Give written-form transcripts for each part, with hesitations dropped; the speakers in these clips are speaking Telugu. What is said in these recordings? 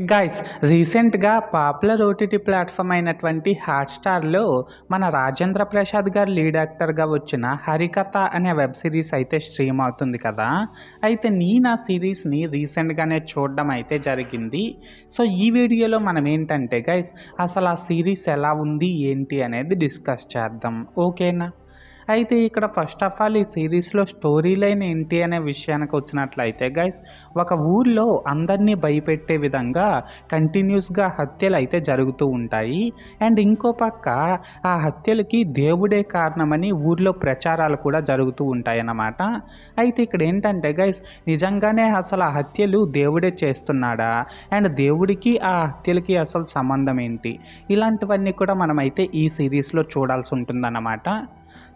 గైస్ రీసెంట్‌గా పాపులర్ ఓటీటీ ప్లాట్‌ఫామ్ అయినటువంటి హాట్‌స్టార్‌లో మన రాజేంద్ర ప్రసాద్ గారు లీడ్ యాక్టర్‌గా వచ్చిన 'హరికథ' అనే వెబ్ సిరీస్ అయితే స్ట్రీమ్ అవుతుంది కదా! అయితే నేను ఆ సీరీస్‌ని రీసెంట్‌గానే చూడడం అయితే జరిగింది. సో, ఈ వీడియోలో మనం ఏంటంటే గైస్ అసలు ఆ సీరీస్ ఎలా ఉంది? ఏంటి? అనేది డిస్కస్ చేద్దాం. ఓకేనా? అయితే ఇక్కడ ఫస్ట్ ఆఫ్ ఆల్ ఈ సీరీస్‌లో స్టోరీ లైన్ ఏంటి అనే విషయానికి వచ్చినట్లయితే గైస్ ఒక ఊర్లో అందరినీ భయపెట్టే విధంగా కంటిన్యూస్‌గా హత్యలైతే జరుగుతూ ఉంటాయి. అండ్ ఇంకో పక్క ఆ హత్యలకి దేవుడే కారణమని ఊర్లో ప్రచారాలు కూడా జరుగుతూ ఉంటాయన్నమాట. అయితే ఇక్కడ ఏంటంటే గైస్ నిజంగానే అసలు ఆ హత్యలు దేవుడే చేస్తున్నాడా? అండ్ దేవుడికి ఆ హత్యలకి అసలు సంబంధం ఏంటి? ఇలాంటివన్నీ కూడా మనమైతే ఈ సీరీస్‌లో చూడాల్సి ఉంటుందన్నమాట.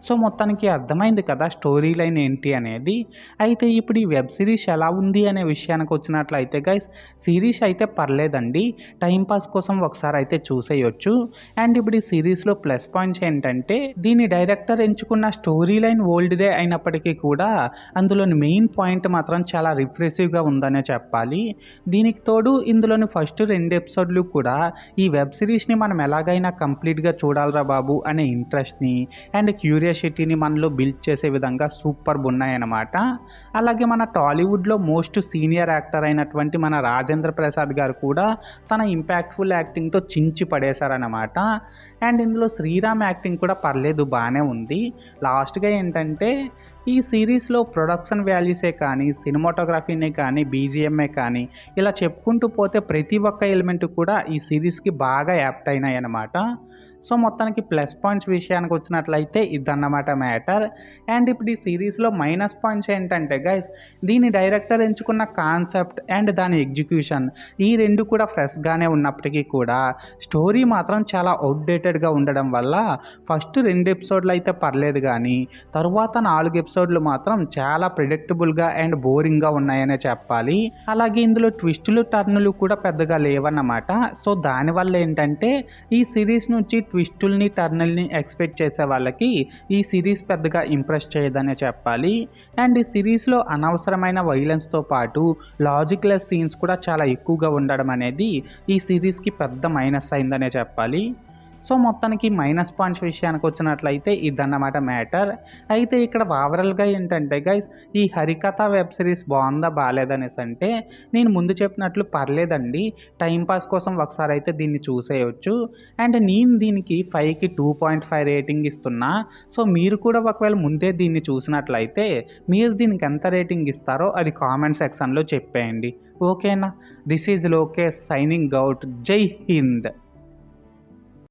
సో, మొత్తానికి అర్థమైంది కదా స్టోరీ లైన్ ఏంటి అనేది. అయితే ఇప్పుడు ఈ వెబ్ సిరీస్ ఎలా ఉంది అనే విషయానికి వచ్చినట్లయితే గైస్ సీరీస్ అయితే పర్లేదండి. టైం పాస్ కోసం ఒకసారి అయితే చూసేయొచ్చు. అండ్ ఇప్పుడు ఈ సీరీస్‌లో ప్లస్ పాయింట్స్ ఏంటంటే దీని డైరెక్టర్ ఎంచుకున్న స్టోరీ లైన్ ఓల్డ్‌దే అయినప్పటికీ కూడా అందులోని మెయిన్ పాయింట్ మాత్రం చాలా రిఫ్రెషివ్‌గా ఉందనే చెప్పాలి. దీనికి తోడు ఇందులోని ఫస్ట్ 2 ఎపిసోడ్‌లు కూడా ఈ వెబ్ సిరీస్‌ని మనం ఎలాగైనా కంప్లీట్‌గా చూడాలిరా బాబు అనే ఇంట్రెస్ట్‌ని అండ్ క్యూరియాసిటీని మనలో బిల్డ్ చేసే విధంగా సూపర్బ్ ఉన్నాయన్నమాట. అలాగే మన టాలీవుడ్లో మోస్ట్ సీనియర్ యాక్టర్ అయినటువంటి మన రాజేంద్ర ప్రసాద్ గారు కూడా తన ఇంపాక్ట్ఫుల్ యాక్టింగ్తో చించి పడేశారన్నమాట. అండ్ ఇందులో శ్రీరామ్ యాక్టింగ్ కూడా పర్లేదు, బాగానే ఉంది. లాస్ట్గా ఏంటంటే ఈ సిరీస్లో ప్రొడక్షన్ వాల్యూసే కానీ సినిమాటోగ్రఫీనే కానీ బీజిఎంఏ కానీ ఇలా చెప్పుకుంటూ పోతే ప్రతి ఒక్క ఎలిమెంట్ కూడా ఈ సిరీస్కి బాగా యాప్ట్ అయినాయి అన్నమాట. సో, మొత్తానికి ప్లస్ పాయింట్స్ విషయానికి వచ్చినట్లయితే ఇదన్నమాట మ్యాటర్. అండ్ ఇప్పుడు ఈ సిరీస్లో మైనస్ పాయింట్స్ ఏంటంటే గైస్ దీని డైరెక్టర్ ఎంచుకున్న కాన్సెప్ట్ అండ్ దాని ఎగ్జిక్యూషన్ ఈ రెండు కూడా ఫ్రెష్గానే ఉన్నప్పటికీ కూడా స్టోరీ మాత్రం చాలా అవుట్డేటెడ్గా ఉండడం వల్ల ఫస్ట్ 2 ఎపిసోడ్లు అయితే పర్లేదు కానీ తరువాత 4 ఎపిసోడ్లు మాత్రం చాలా ప్రిడిక్టబుల్గా అండ్ బోరింగ్గా ఉన్నాయనే చెప్పాలి. అలాగే ఇందులో ట్విస్టులు టర్నులు కూడా పెద్దగా లేవన్నమాట. సో, దానివల్ల ఏంటంటే ఈ సిరీస్ నుంచి ట్విస్టుల్ని టర్నుల్ని ఎక్స్పెక్ట్ చేసే వాళ్ళకి ఈ సిరీస్ పెద్దగా ఇంప్రెస్ చేయదనే చెప్పాలి. అండ్ ఈ సిరీస్లో అనవసరమైన వైలెన్స్తో పాటు లాజిక్లెస్ సీన్స్ కూడా చాలా ఎక్కువగా ఉండడం అనేది ఈ సిరీస్కి పెద్ద మైనస్ అయిందనే చెప్పాలి. సో, మొత్తానికి మైనస్ పాయింట్స్ విషయానికి వచ్చినట్లయితే ఇదన్నమాట మ్యాటర్. అయితే ఇక్కడ ఓవరాల్గా ఏంటంటే గైస్ ఈ హరికథ వెబ్ సిరీస్ బాగుందా బాగాలేదనేసి అంటే నేను ముందు చెప్పినట్లు పర్లేదండి. టైంపాస్ కోసం ఒకసారి అయితే దీన్ని చూసేయచ్చు. అండ్ నేను దీనికి 5కి 2.5 రేటింగ్ ఇస్తున్నా. సో, మీరు కూడా ఒకవేళ ముందే దీన్ని చూసినట్లయితే మీరు దీనికి ఎంత రేటింగ్ ఇస్తారో అది కామెంట్ సెక్షన్లో చెప్పేయండి. ఓకేనా? This is Lokesh signing out. జై హింద్.